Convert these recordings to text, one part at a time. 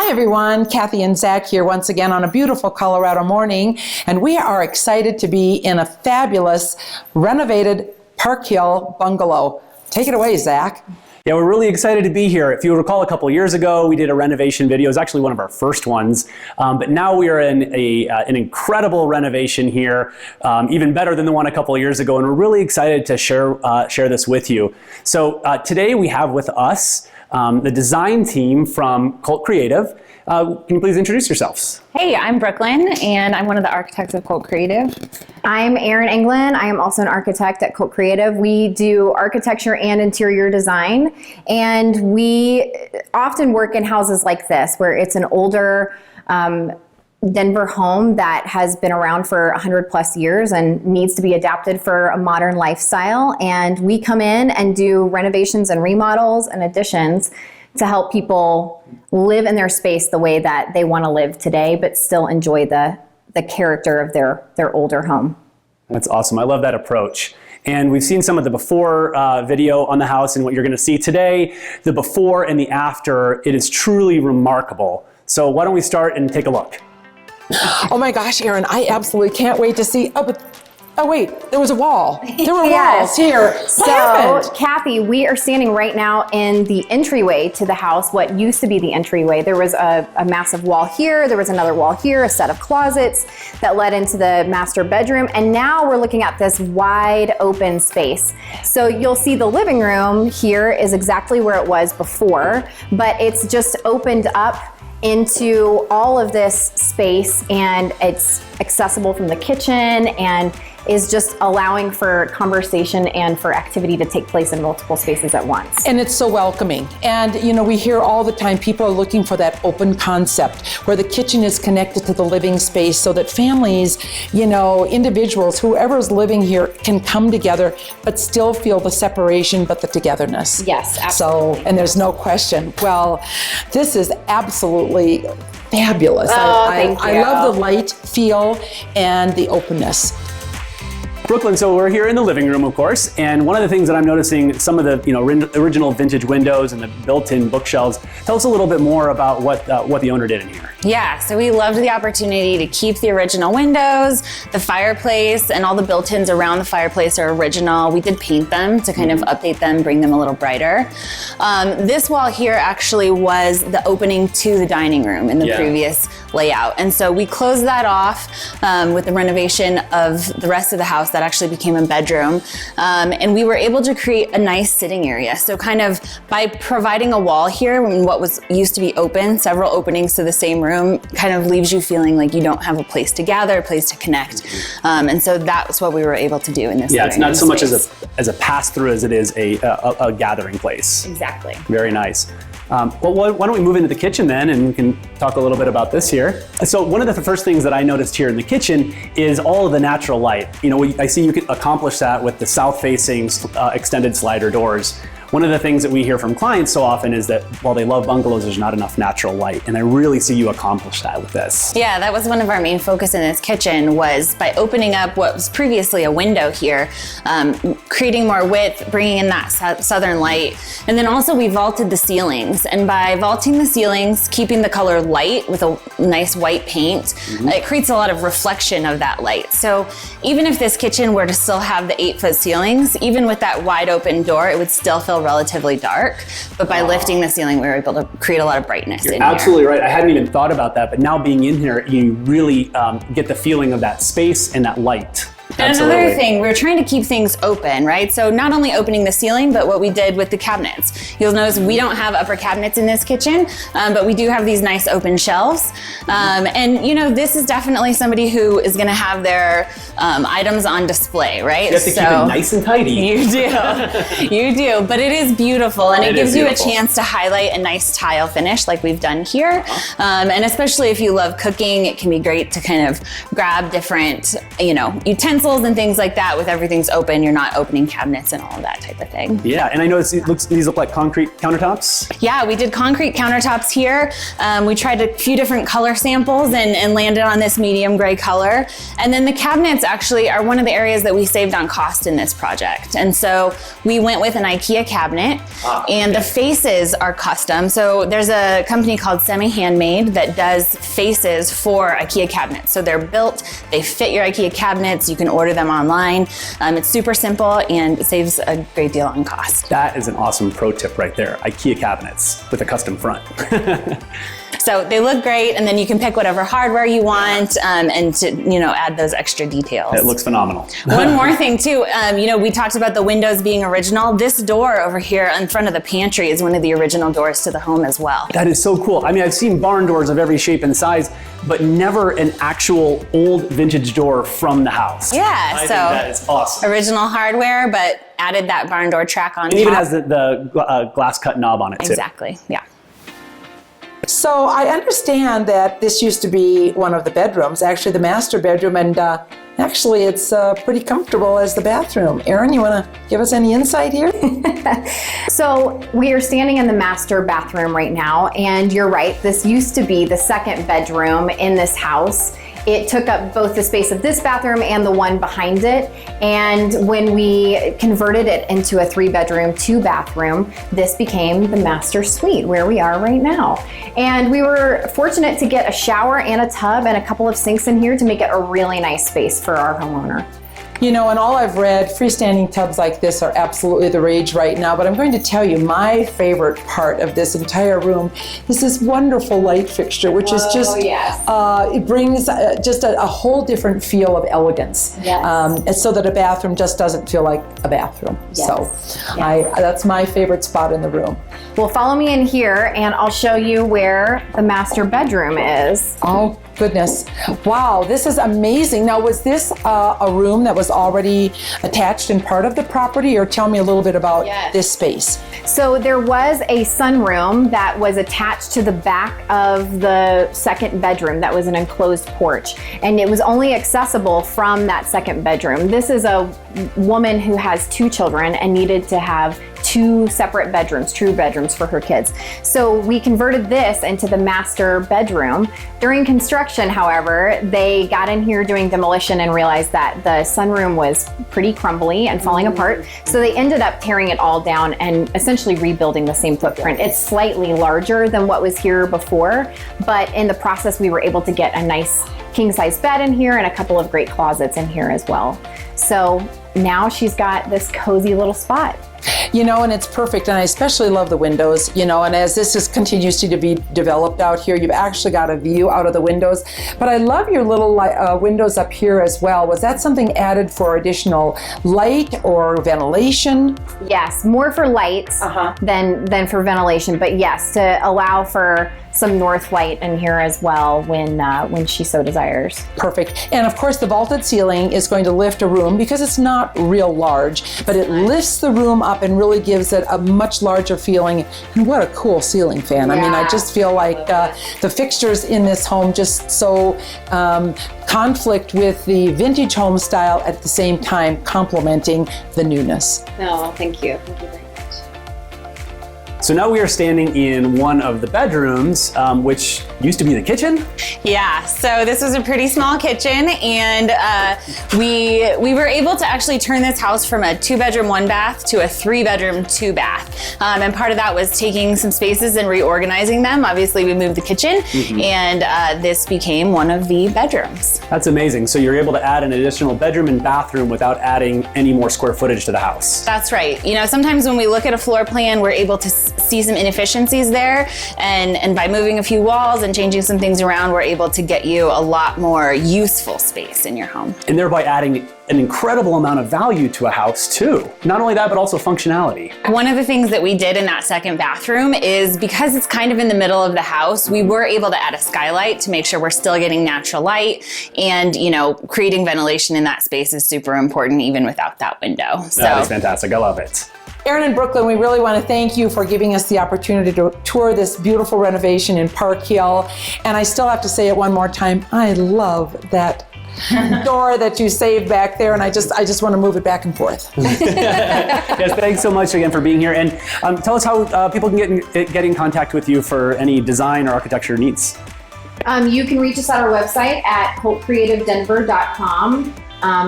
Hi everyone, Kathy and Zach here once again on a beautiful Colorado morning, and we are excited to be in a fabulous renovated Park Hill bungalow. Take it away, Zach. Yeah, we're really excited to be here. If you recall, a couple of years ago, we did a renovation video. It was actually one of our first ones. But now we are in an incredible renovation here, even better than the one a couple of years ago. And we're really excited to share this with you. So today we have with us the design team from Cult Creative. Can you please introduce yourselves? Hey, I'm Brooklyn, and I'm one of the architects of Cult Creative. I'm Erin England. I am also an architect at Cult Creative. We do architecture and interior design, and we often work in houses like this, where it's an older Denver home that has been around for 100 plus years and needs to be adapted for a modern lifestyle. And we come in and do renovations and remodels and additions to help people live in their space the way that they want to live today, but still enjoy the character of their older home. That's awesome. I love that approach. And we've seen some of the before video on the house, and what you're going to see today, the before and the after, it is truly remarkable. So why don't we start and take a look? Oh my gosh, Erin, I absolutely can't wait to see. Oh wait, there was a wall. There were walls here. So, Kathy, we are standing right now in the entryway to the house, what used to be the entryway. There was a massive wall here, there was another wall here, a set of closets that led into the master bedroom, and now we're looking at this wide open space. So you'll see the living room here is exactly where it was before, but it's just opened up into all of this space, and it's accessible from the kitchen and is just allowing for conversation and for activity to take place in multiple spaces at once. And it's so welcoming. And you know, we hear all the time people are looking for that open concept where the kitchen is connected to the living space so that families, you know, individuals, whoever's living here can come together but still feel the separation but the togetherness. Yes, absolutely. So, and there's no question. Well, this is absolutely fabulous. Thank you. I love the light feel and the openness. Brooklyn, so we're here in the living room, of course, and one of the things that I'm noticing, some of the original vintage windows and the built-in bookshelves. Tell us a little bit more about what the owner did in here. Yeah, so we loved the opportunity to keep the original windows, the fireplace, and all the built-ins around the fireplace are original. We did paint them to kind of update them, bring them a little brighter. This wall here actually was the opening to the dining room in the previous layout, and so we closed that off with the renovation of the rest of the house. That actually became a bedroom, and we were able to create a nice sitting area. So kind of by providing a wall here, when what was used to be open, several openings to the same room, kind of leaves you feeling like you don't have a place to gather, a place to connect. And so that's what we were able to do in this. Yeah, it's not so much as a pass through as it is a gathering place. Exactly. Very nice. Well, why don't we move into the kitchen then, and we can talk a little bit about this here. So one of the first things that I noticed here in the kitchen is all of the natural light. You know, I see you can accomplish that with the south-facing extended slider doors. One of the things that we hear from clients so often is that while they love bungalows, there's not enough natural light, and I really see you accomplish that with this. Yeah, that was one of our main focus in this kitchen, was by opening up what was previously a window here, creating more width, bringing in that southern light, and then also we vaulted the ceilings. And by vaulting the ceilings, keeping the color light with a nice white paint, it creates a lot of reflection of that light. So even if this kitchen were to still have the 8-foot ceilings, even with that wide open door, it would still feel relatively dark, but by lifting the ceiling, we were able to create a lot of brightness in here. Absolutely right. I hadn't even thought about that, but now being in here, you really get the feeling of that space and that light. And another thing, we're trying to keep things open, right? So not only opening the ceiling, but what we did with the cabinets. You'll notice we don't have upper cabinets in this kitchen, but we do have these nice open shelves. And you know, this is definitely somebody who is gonna have their items on display, right? You have to keep it nice and tidy. You do, you do, but it is beautiful, and it gives you a chance to highlight a nice tile finish like we've done here. And especially if you love cooking, it can be great to kind of grab different, you know, utensils utensils and things like that. With everything's open, you're not opening cabinets and all of that type of thing. Yeah, and I noticed these look like concrete countertops. Yeah, we did concrete countertops here. We tried a few different color samples and landed on this medium gray color. And then the cabinets actually are one of the areas that we saved on cost in this project. And so we went with an IKEA cabinet, and the faces are custom. So there's a company called Semi Handmade that does faces for IKEA cabinets. So they're built, they fit your IKEA cabinets, you can order them online. It's super simple and it saves a great deal on cost. That is an awesome pro tip right there. IKEA cabinets with a custom front. So they look great, and then you can pick whatever hardware you want, and to add those extra details. It looks phenomenal. One more thing too, we talked about the windows being original. This door over here in front of the pantry is one of the original doors to the home as well. That is so cool. I mean, I've seen barn doors of every shape and size, but never an actual old vintage door from the house. Yeah, I think that is awesome. Original hardware, but added that barn door track on top. It even has the glass cut knob on it too. Exactly, yeah. So I understand that this used to be one of the bedrooms, actually the master bedroom, and actually it's pretty comfortable as the bathroom. Erin, you want to give us any insight here? So we are standing in the master bathroom right now, and you're right, this used to be the second bedroom in this house. It took up both the space of this bathroom and the one behind it. And when we converted it into a 3-bedroom, 2-bathroom, this became the master suite where we are right now. And we were fortunate to get a shower and a tub and a couple of sinks in here to make it a really nice space for our homeowner. You know, and all I've read, freestanding tubs like this are absolutely the rage right now, but I'm going to tell you my favorite part of this entire room is this wonderful light fixture, which is just, it brings just a whole different feel of elegance. Yes. So that a bathroom just doesn't feel like a bathroom. Yes. So that's my favorite spot in the room. Well, follow me in here and I'll show you where the master bedroom is. Oh, goodness. Wow, this is amazing. Now, was this a room that was already attached and part of the property, or tell me a little bit about this space? So there was a sunroom that was attached to the back of the second bedroom that was an enclosed porch, and it was only accessible from that second bedroom. This is a woman who has 2 children and needed to have 2 separate bedrooms, true bedrooms for her kids. So we converted this into the master bedroom. During construction, however, they got in here doing demolition and realized that the sunroom was pretty crumbly and falling apart. So they ended up tearing it all down and essentially rebuilding the same footprint. It's slightly larger than what was here before, but in the process, we were able to get a nice king-size bed in here and a couple of great closets in here as well. So now she's got this cozy little spot. You know, and it's perfect, and I especially love the windows, you know, and as this continues to be developed out here, you've actually got a view out of the windows. But I love your little windows up here as well. Was that something added for additional light or ventilation? Yes, more for light than for ventilation, but yes, to allow for some north light in here as well when she so desires. Perfect. And of course the vaulted ceiling is going to lift a room because it's not real large, but it lifts the room up and really gives it a much larger feeling. And what a cool ceiling fan. I mean, I just feel like the fixtures in this home just so conflict with the vintage home style at the same time complementing the newness. No, thank you. Thank you very much. So now we are standing in one of the bedrooms, which used to be the kitchen. Yeah, so this was a pretty small kitchen, and we were able to actually turn this house from a 2-bedroom, 1-bath to a 3-bedroom, 2-bath. And part of that was taking some spaces and reorganizing them. Obviously, we moved the kitchen, and this became one of the bedrooms. That's amazing. So you're able to add an additional bedroom and bathroom without adding any more square footage to the house. That's right. You know, sometimes when we look at a floor plan, we're able to see some inefficiencies there, and by moving a few walls and changing some things around, we're able to get you a lot more useful space in your home. And thereby adding an incredible amount of value to a house too. Not only that, but also functionality. One of the things that we did in that second bathroom is, because it's kind of in the middle of the house, we were able to add a skylight to make sure we're still getting natural light, and you know, creating ventilation in that space is super important even without that window. So that is fantastic. I love it. Erin and Brooklyn, we really want to thank you for giving us the opportunity to tour this beautiful renovation in Park Hill. And I still have to say it one more time, I love that door that you saved back there, and I just want to move it back and forth. Yes, thanks so much again for being here. And tell us how people can get in contact with you for any design or architecture needs. You can reach us at our website at coltcreativedenver.com.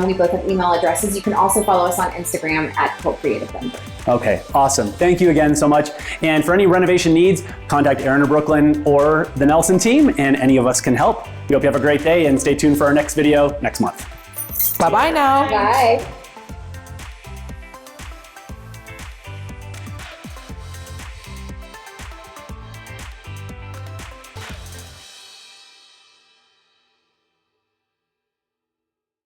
We both have email addresses. You can also follow us on Instagram at coltcreativedenver. Okay, awesome. Thank you again so much. And for any renovation needs, contact Erin or Brooklyn or the Nelson team, and any of us can help. We hope you have a great day, and stay tuned for our next video next month. Bye-bye now. Bye.